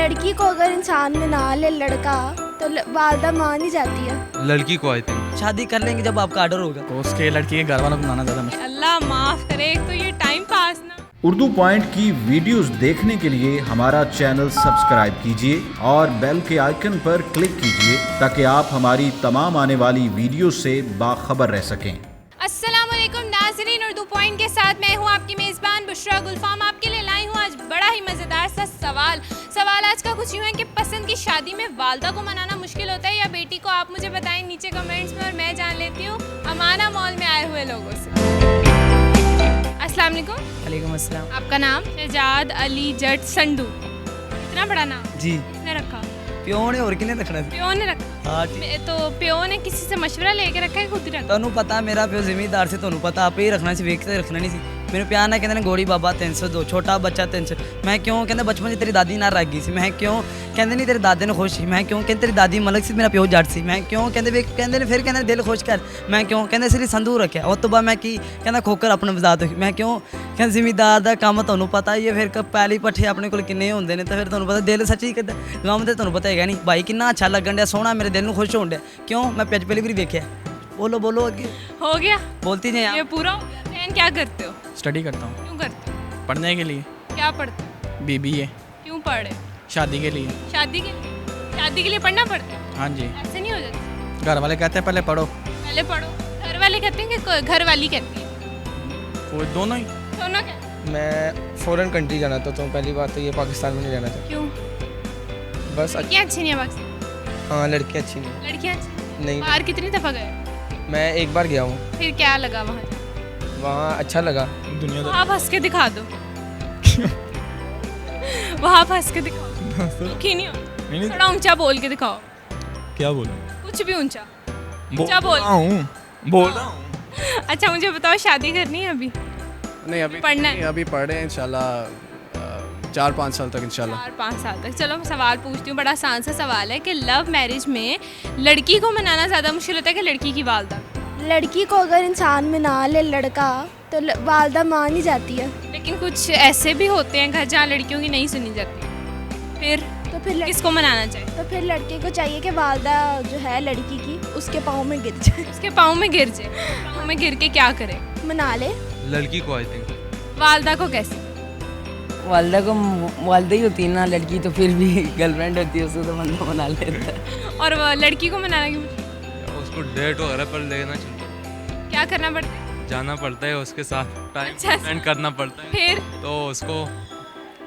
लड़की को अगर इंसान में ना ले लड़का तो वालदा मान ही जाती है। लड़की को आई थिंक शादी कर लेंगे जब आपका ऑर्डर होगा तो उसके लड़की के घर वालों को मनाना ज़्यादा मुश्किल। अल्लाह माफ करे, एक तो ये टाइम पास ना। उर्दू पॉइंट की वीडियोस देखने के लिए हमारा चैनल सब्सक्राइब कीजिए और बेल के आइकन पर क्लिक कीजिए ताकि आप हमारी तमाम आने वाली वीडियो से बाखबर रह सकें। अस्सलाम वालेकुम नाज़रीन, उर्दू पॉइंट के साथ मैं हूँ आपकी मेज़बान बुशरा गुलफाम। आपके लिए लाई हूँ आज बड़ा ही मज़ेदार सा सवाल आज का कुछ यूँ है कि पसंद की शादी में वालदा को मनाना मुश्किल होता है या बेटी को? आप मुझे बताएं नीचे कमेंट्स में और मैं जान लेती हूँ अमाना मॉल में आए हुए लोगों से। अस्सलाम वालेकुम। वालेकुम अस्सलाम। आपका नाम? शहजाद अली जट संडू। इतना बड़ा नाम जी किसने रखा? प्यो ने और किने रखना सी? प्यो ने रखा। हाँ तो प्यो ने किसी से मशवरा लेके रखा है, खुद ही रखा? ਤੁਹਾਨੂੰ ਪਤਾ ਮੇਰਾ ਪਿਓ ਜ਼ਿਮੀਂਦਾਰ ਸੀ, ਤੁਹਾਨੂੰ ਪਤਾ ਆਪੇ ਹੀ ਰੱਖਣਾ ਸੀ, ਵੇਖ ਕੇ ਰੱਖਣਾ ਨਹੀਂ ਸੀ। ਮੈਨੂੰ ਪਿਆਰ ਨਾਲ ਕਹਿੰਦੇ ਨੇ ਗੋੜੀ ਬਾਬਾ 302 ਛੋਟਾ ਬੱਚਾ 300। ਮੈਂ ਕਿਉਂ ਕਹਿੰਦਾ ਬਚਪਨ 'ਚ ਤੇਰੀ ਦਾਦੀ ਨਾਲ ਰੱਖ ਗਈ ਸੀ। ਮੈਂ ਕਿਉਂ ਕਹਿੰਦੇ ਨਹੀਂ ਤੇਰੇ ਦਾਦੇ ਨੂੰ ਖੁਸ਼ ਸੀ। ਮੈਂ ਕਿਉਂ ਕਹਿੰਦੇ ਤੇਰੀ ਦਾਦੀ ਮਲਕ ਸੀ, ਮੇਰਾ ਪਿਓ ਜੱਟ ਸੀ। ਮੈਂ ਕਿਉਂ ਕਹਿੰਦੇ ਵੇਖ ਕਹਿੰਦੇ ਨੇ ਫਿਰ ਕਹਿੰਦੇ ਦਿਲ ਖੁਸ਼ ਕਰ। ਮੈਂ ਕਿਉਂ ਕਹਿੰਦੇ ਇਸ ਲਈ ਸੰਧੂ ਰੱਖਿਆ। ਉਸ ਤੋਂ ਬਾਅਦ ਮੈਂ ਕੀ ਕਹਿੰਦਾ ਖੋਕਰ ਆਪਣੇ ਵਜਾ ਦੋ। ਮੈਂ ਕਿਉਂ ਕਹਿੰਦੇ ਜ਼ਿਮੀਂਦਾਰ ਦਾ ਕੰਮ ਤੁਹਾਨੂੰ ਪਤਾ ਹੀ ਹੈ, ਫਿਰ ਪੈਲੀ ਪੱਠੇ ਆਪਣੇ ਕੋਲ ਕਿੰਨੇ ਹੁੰਦੇ ਨੇ ਤਾਂ ਫਿਰ ਤੁਹਾਨੂੰ ਪਤਾ ਦਿਲ ਸੱਚੀ ਕਿੱਦਾਂ ਗਮ ਤੇ ਤੁਹਾਨੂੰ ਪਤਾ ਹੈਗਾ ਨਹੀਂ। ਭਾਈ ਕਿੰਨਾ ਅੱਛਾ ਲੱਗਣ ਡਿਆ, ਸੋਹਣਾ, ਮੇਰੇ ਦਿਲ ਨੂੰ ਖੁਸ਼ ਹੋਣ ਡਿਆ। ਕਿਉਂ मैं ਪਹਿਲੀ ਵਾਰੀ ਵੇਖਿਆ। बोलो बोलो आगे। हो गया? बोलती नहीं ये आप। पूरा हो गया। बहन क्या करते हो? स्टडी करता हूँ क्यों करते हो? पढ़ने के लिए। क्या पढ़ते हो? BBA क्यों पढ़े? शादी के लिए। शादी के लिए? शादी के लिए पढ़ना पड़ता है? हाँ जी, ऐसे नहीं हो जाता? घर वाले कहते हैं पहले पढ़ो। पहले पढ़ो। घर वाले कहते हैं कि घर वाली कहती है? वो दोनों ही। दोनों कहते हैं। मैं फ़ॉरेन कंट्री जाना चाहता हूँ। पहली बात तो ये पाकिस्तान में नहीं जाना चाहता। क्यों? बस लड़कियाँ अच्छी नहीं है पाकिस्तान? हाँ, लड़कियाँ अच्छी नहीं। लड़कियाँ अच्छी नहीं, बाहर कितनी दफ़ा गए? मैं एक बार गया हूँ, फिर क्या लगा वहाँ? वहाँ अच्छा लगा। दुनिया वहाँ हंस के दिखा दो। वहाँ हंस के दिखाओ। दुखी नहीं हो? थोड़ा ऊंचा बोल के दिखाओ। क्या बोलूं? कुछ भी ऊंचा ऊंचा बोल। बोल रहा हूँ। अच्छा मुझे बताओ, शादी करनी है अभी? नहीं, अभी पढ़ना है? नहीं, अभी पढ़े हैं इंशाल्लाह 4-5 साल तक इंशाल्लाह। 4-5 साल तक। चलो सवाल पूछती हूँ, बड़ा आसान सा सवाल है कि लव मैरिज में लड़की को मनाना ज़्यादा मुश्किल होता है कि लड़की की वालदा? लड़की को अगर इंसान में ना ले लड़का तो वालदा मान ही जाती है। लेकिन कुछ ऐसे भी होते हैं घर जहाँ लड़कियों की नहीं सुनी जाती, फिर किसको मनाना चाहिए? तो फिर लड़के को चाहिए कि वालदा जो है लड़की की उसके पाँव में गिर जाए। उसके पाँव में गिर जाए। पाँव में गिर के क्या करे? मना ले। लड़की को आई थिंक वालदा को कैसे? वालदा को वालदा ही होती है ना, लड़की तो फिर भी गर्लफ्रेंड होती है, उसको तो बंदा बना लेता है। और वो लड़की को मनाना क्यों? उसको डेट वगैरह पर लेना चाहिए, क्या करना पड़ता है? जाना पड़ता है उसके साथ, टाइम अच्छा। स्पेंड करना पड़ता है, फिर तो उसको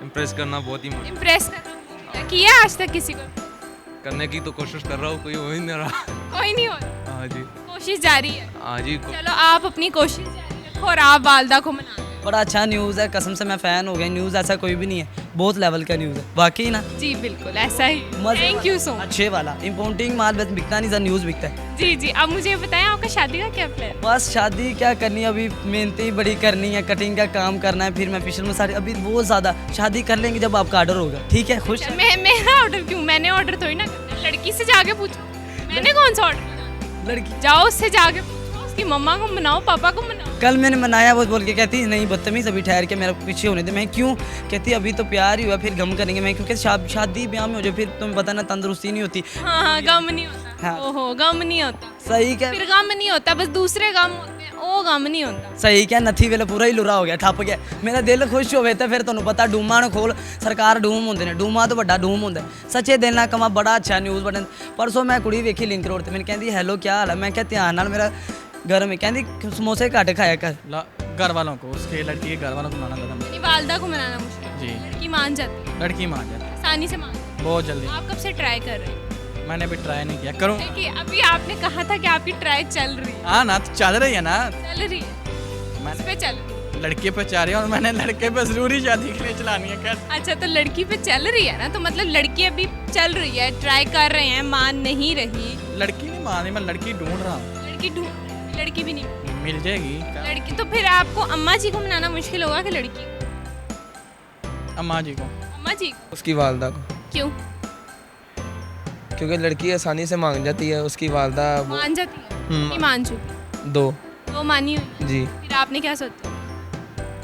इम्प्रेस करना बहुत ही इम्प्रेस करना किया आज तक किसी को? करने की तो कोशिश कर रहा हूँ, कोई हो ही नहीं रहा। कोई नहीं हो रहा। हाँ जी, कोशिश जारी है। हाँ जी। चलो आप अपनी कोशिश जारी रखो और आप वालदा को मना। बड़ा अच्छा न्यूज़ है, कसम से मैं फ़ैन हो गया। न्यूज़ ऐसा कोई भी नहीं है, बहुत लेवल का न्यूज़ है वाकई ना। जी बिल्कुल ऐसा ही। Thank you so much. अच्छे वाला इम्पोर्टिंग माल बस बिकता नहीं, सर न्यूज़ बिकता है। जी जी, अब मुझे बताएं आपका शादी का क्या प्लान? बस शादी क्या करनी है, अभी मेहनती बड़ी करनी है, कटिंग का काम करना है, फिर मैं फिशल में सारी अभी बहुत ज़्यादा। शादी कर लेंगे जब आपका ऑर्डर होगा, ठीक है? खुश है? मेरा ऑर्डर क्यों? मैंने ऑर्डर थोड़ी ना करना है। लड़की से जाके पूछो, मैंने कौन सा ऑर्डर? लड़की जाओ उससे जाके पूछो, उसकी मम्मा को मनाओ, पापा को मनाओ। कल मैंने मनाया, वो बोल के कहती नहीं बदतमीज, अभी ठहर के मेरा पीछे होने दे। मैं क्यों कहती अभी तो प्यार ही हुआ, फिर गम करेंगे। मैं क्योंकि शादी ब्याह में हो जाए फिर तुम्हें पता ना तंदुरुस्ती नहीं होती। हाँ हाँ, गम नहीं होता। हाँ। ओहो, गम नहीं होता। सही क्या? फिर गम नहीं होता, बस दूसरे गम होते हैं, वो गम नहीं होता। सही क्या? नथी वेले पूरा ही लुरा हो गया, ठप गया। मेरा दिल खुश होवे तो फिर ਤੁਹਾਨੂੰ ਪਤਾ ਡੂਮਾਂ ਨੂੰ ਖੋਲ, ਸਰਕਾਰ ਡੂਮ ਹੁੰਦੇ ਨੇ, ਡੂਮਾਂ ਤੋਂ ਵੱਡਾ ਡੂਮ ਹੁੰਦਾ। ਸੱਚੇ ਦਿਲ ਨਾਲ ਕਮਾ, ਬੜਾ ਅੱਛਾ ਨਿਊਜ਼ ਬਟਨ। ਪਰਸੋਂ ਮੈਂ ਕੁੜੀ ਵੇਖੀ ਲਿੰਕ ਰੋਡ ਤੇ, ਮੈਨੂੰ ਕਹਿੰਦੀ ਹੈਲੋ ਕੀ ਹਾਲ ਹੈ? ਮੈਂ ਕਿਹਾ ਧਿਆਨ ਨਾਲ, ਮੇਰਾ ਗਰਮ है। कहती समोसे घट खाया कर। घर वालों को, उसके लड़की के घर वालों को मनाना ज़्यादा मुश्किल। यानी वालदा को मनाना मुश्किल। जी, लड़की मान जाती है, लड़की मान जाती है आसानी से मान जाती बहुत जल्दी। है। आप कब से ट्राई कर रहे हैं? मैंने अभी ट्राई नहीं किया, करूँ। देखिए अभी आपने कहा था कि आपकी ट्राई चल रही है। हाँ ना, तो चल रही है ना। चल रही है, इस मैंने पे चल रही है। लड़के पे चाह रही है और मैंने लड़के पे ज़रूरी शादी के लिए चलानी है। कैसे? अच्छा तो लड़की पे चल रही है ना, तो मतलब लड़की अभी चल रही है, ट्राई कर रहे हैं, मान नहीं रही। लड़की नहीं मान रही, मैं लड़की ढूंढ रहा हूँ, लड़की ढूंढ, लड़की भी नहीं मिल जाएगी। लड़की। तो फिर आपको अम्मा जी को मनाना मुश्किल होगा कि लड़की? अम्मा जी को। अम्मा जी को। उसकी वालदा को, क्यों? क्योंकि लड़की आसानी से मांग जाती है, उसकी वालदा वो मान जाती है? नहीं मान चुकी? दो। वो मानी हुई। जी, फिर आपने क्या सोचा?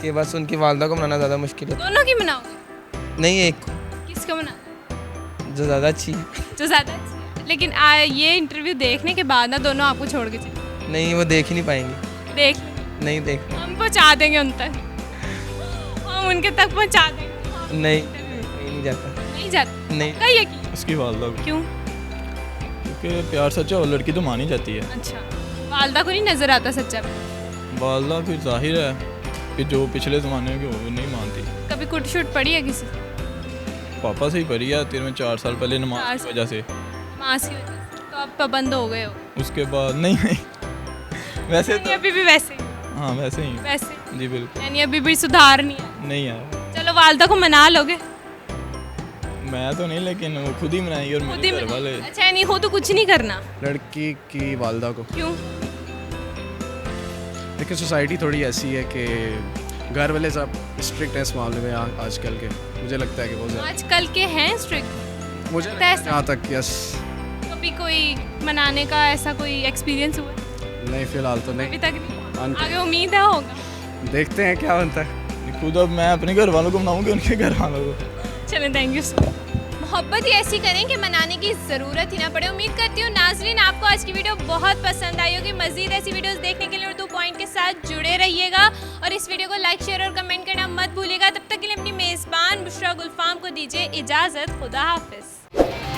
कि बस उनकी वालदा को मनाना ज़्यादा मुश्किल है। दोनों की मनाओगे? नहीं, एक को। किसको मना? जो ज़्यादा अच्छी है। जो ज़्यादा अच्छी है। लेकिन ये इंटरव्यू देखने के बाद ना दोनों आपको छोड़ के चले नहीं, वो देख ही नहीं पाएंगी। देख नहीं देख। हम पहुँचा देंगे उन तक, हम उनके तक पहुँचा देंगे। नहीं जाता। नहीं जाता नहीं। का यकीन? उसकी वालदा को, क्यों? क्योंकि प्यार सच्चा और लड़की तो मानी जाती है। अच्छा, वालदा को नहीं नज़र आता सच्चा? वालदा फिर जाहिर है कि जो पिछले ज़माने में वो नहीं मानती। कभी कुट शुट पड़ी है किसी से? पापा से ही पढ़ी है, तेरे में 4 साल पहले नमाज की वजह से। मास की वजह से तो आप पाबंद हो गए हो? उसके बाद नहीं वैसे यानी तो अभी भी वैसे ही? हाँ वैसे ही। वैसे जी बिल्कुल। यानी अभी भी सुधार नहीं है? नहीं है, चलो वालदा को मना लोगे? मैं तो नहीं, लेकिन वो खुद ही मनाएंगे और खुद ही मेरे घर वाले। अच्छा, यानी हो तो कुछ नहीं करना? लड़की की वालदा को, क्यों? देखिए सोसाइटी थोड़ी ऐसी है कि घर वाले सब स्ट्रिक्ट है इस मामले में आजकल के, मुझे लगता है कि बहुत ज़्यादा। आजकल के हैं स्ट्रिक्ट? मुझे लगता है जहाँ तक यस। कभी कोई मनाने का ऐसा कोई एक्सपीरियंस हुआ? नहीं फिलहाल तो अभी नहीं, तक नहीं। आगे उम्मीद है होगा? देखते हैं क्या बनता है। खुद अब मैं अपने घर वालों को मनाऊंगी, उनके घर वालों को। चलें, थैंक यू सो मच। मोहब्बत ही ऐसी करें कि मनाने की ज़रूरत ही ना पड़े। उम्मीद करती हूँ नाज़रीन आपको आज की वीडियो बहुत पसंद आई होगी। मज़ीद ऐसी वीडियोस देखने के लिए उर्दू पॉइंट के साथ जुड़े रहिएगा और इस वीडियो को लाइक, शेयर और कमेंट करना मत भूलिएगा। तब तक के लिए अपनी मेज़बान बुशरा गुलफाम को दीजिए इजाज़त। खुदा हाफिज़।